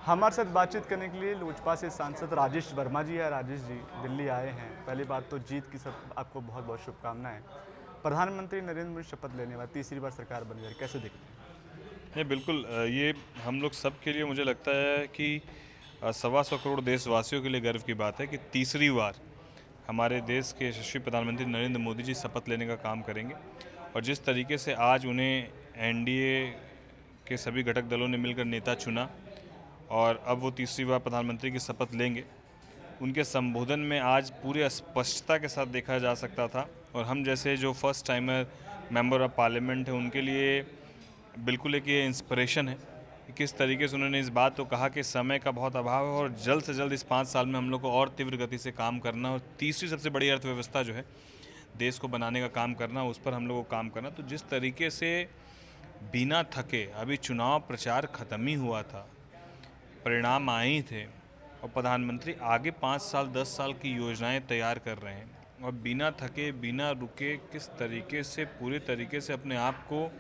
हमारे साथ बातचीत करने के लिए लोजपा से सांसद राजेश वर्मा जी है। राजेश जी दिल्ली आए हैं। पहली बात तो जीत की सब आपको बहुत बहुत शुभकामनाएं। प्रधानमंत्री नरेंद्र मोदी शपथ लेने वाले तीसरी बार सरकार बन गई, कैसे देखते हैं? नहीं, बिल्कुल ये हम लोग सब के लिए मुझे लगता है कि 125 करोड़ देशवासियों के लिए गर्व की बात है कि तीसरी बार हमारे देश के यशस्वी प्रधानमंत्री नरेंद्र मोदी जी शपथ लेने का काम करेंगे। और जिस तरीके से आज उन्हें एनडीए के सभी घटक दलों ने मिलकर नेता चुना और अब वो तीसरी बार प्रधानमंत्री की शपथ लेंगे, उनके संबोधन में आज पूरे स्पष्टता के साथ देखा जा सकता था। और हम जैसे जो first timer member of parliament है उनके लिए बिल्कुल एक ये इंस्पिरेशन है कि किस तरीके से उन्होंने इस बात को कहा कि समय का बहुत अभाव है और जल्द से जल्द इस 5 साल में हम लोग को और तीव्र गति से काम करना और तीसरी सबसे बड़ी अर्थव्यवस्था जो है देश को बनाने का काम करना, उस पर हम लोग को काम करना। तो जिस तरीके से बिना थके अभी चुनाव प्रचार खत्म ही हुआ था, परिणाम आए ही थे और प्रधानमंत्री आगे 5 साल 10 साल की योजनाएं तैयार कर रहे हैं और बिना थके बिना रुके किस तरीके से पूरे तरीके से अपने आप को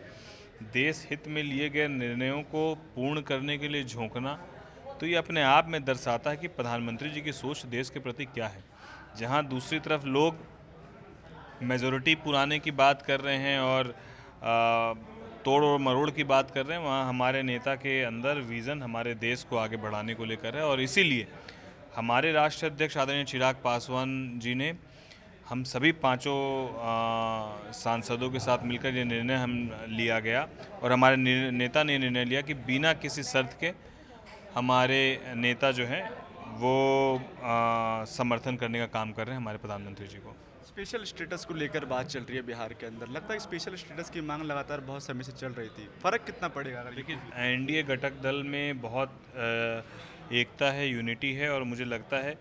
देश हित में लिए गए निर्णयों को पूर्ण करने के लिए झोंकना, तो ये अपने आप में दर्शाता है कि प्रधानमंत्री जी की सोच देश के प्रति क्या है। जहां दूसरी तरफ लोग मेजॉरिटी पुराने की बात कर रहे हैं और तोड़ और मरोड़ की बात कर रहे हैं, वहाँ हमारे नेता के अंदर विज़न हमारे देश को आगे बढ़ाने को लेकर है। और इसीलिए हमारे राष्ट्रीय अध्यक्ष आदरणीय चिराग पासवान जी ने हम सभी पांचों सांसदों के साथ मिलकर ये निर्णय हम लिया गया और हमारे नेता ने निर्णय लिया कि बिना किसी शर्त के हमारे नेता जो हैं वो समर्थन करने का काम कर रहे हैं हमारे प्रधानमंत्री जी को। स्पेशल स्टेटस को लेकर बात चल रही है बिहार के अंदर। लगता है स्पेशल स्टेटस की मांग लगातार बहुत समय से चल रही थी, फर्क कितना पड़ेगा? देखिए, एनडीए घटक दल में बहुत एकता है, यूनिटी है और मुझे लगता है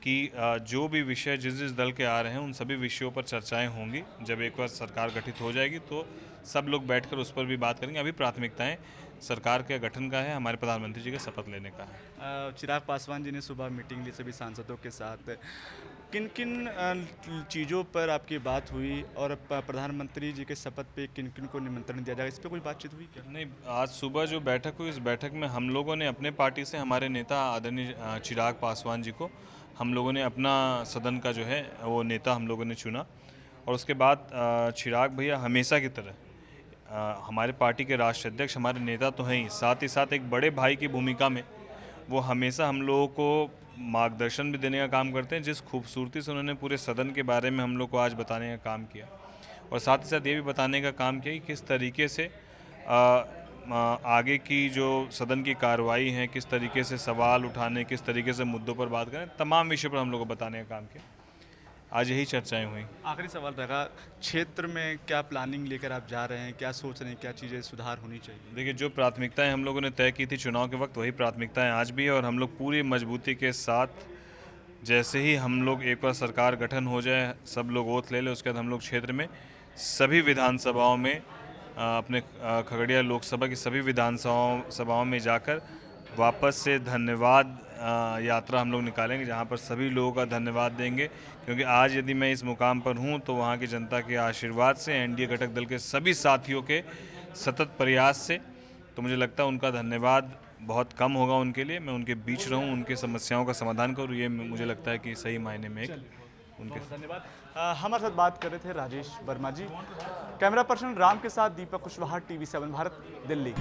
कि जो भी विषय जिस जिस दल के आ रहे हैं उन सभी विषयों पर चर्चाएं होंगी। जब एक बार सरकार गठित हो जाएगी तो सब लोग बैठकर उस पर भी बात करेंगे। अभी प्राथमिकताएं सरकार के गठन का है, हमारे प्रधानमंत्री जी के शपथ लेने का है। चिराग पासवान जी ने सुबह मीटिंग ली सभी सांसदों के साथ। किन किन चीज़ों पर आपकी बात हुई और प्रधानमंत्री जी के शपथ पे किन किन को निमंत्रण दिया जाएगा, इस पर कोई बातचीत हुई क्या? नहीं, आज सुबह जो बैठक हुई, इस बैठक में हम लोगों ने अपने पार्टी से हमारे नेता आदरणीय चिराग पासवान जी को हम लोगों ने अपना सदन का जो है वो नेता हम लोगों ने चुना। और उसके बाद चिराग भैया हमेशा की तरह हमारे पार्टी के राष्ट्रीय अध्यक्ष, हमारे नेता तो हैं ही, साथ ही साथ एक बड़े भाई की भूमिका में वो हमेशा हम लोगों को मार्गदर्शन भी देने का काम करते हैं। जिस खूबसूरती से उन्होंने पूरे सदन के बारे में हम लोग को आज बताने का काम किया और साथ ही साथ ये भी बताने का काम किया कि किस तरीके से आगे की जो सदन की कार्रवाई है, किस तरीके से सवाल उठाने, किस तरीके से मुद्दों पर बात करें, तमाम विषय पर हम लोग को बताने का काम किया। आज यही चर्चाएं हुई। आखिरी सवाल रहेगा, क्षेत्र में क्या प्लानिंग लेकर आप जा रहे हैं, क्या सोच रहे हैं, क्या चीज़ें सुधार होनी चाहिए? देखिए, जो प्राथमिकताएं हम लोगों ने तय की थी चुनाव के वक्त, वही प्राथमिकताएं आज भी है और हम लोग पूरी मजबूती के साथ, जैसे ही हम लोग एक बार सरकार गठन हो जाए, सब लोग ओथ ले लें, उसके बाद हम लोग क्षेत्र में सभी विधानसभाओं में अपने खगड़िया लोकसभा की सभी विधानसभाओं में जाकर वापस से धन्यवाद यात्रा हम लोग निकालेंगे, जहां पर सभी लोगों का धन्यवाद देंगे। क्योंकि आज यदि मैं इस मुकाम पर हूं तो वहां की जनता के आशीर्वाद से, एनडीए घटक दल के सभी साथियों के सतत प्रयास से, तो मुझे लगता है उनका धन्यवाद बहुत कम होगा उनके लिए। मैं उनके बीच रहूं, उनकी समस्याओं का समाधान करूं, ये मुझे लगता है कि सही मायने में एक उनके। धन्यवाद। हमारे साथ बात कर रहे थे राजेश वर्मा जी। कैमरा पर्सन राम के साथ दीपक कुशवाहा, TV7 भारत, दिल्ली।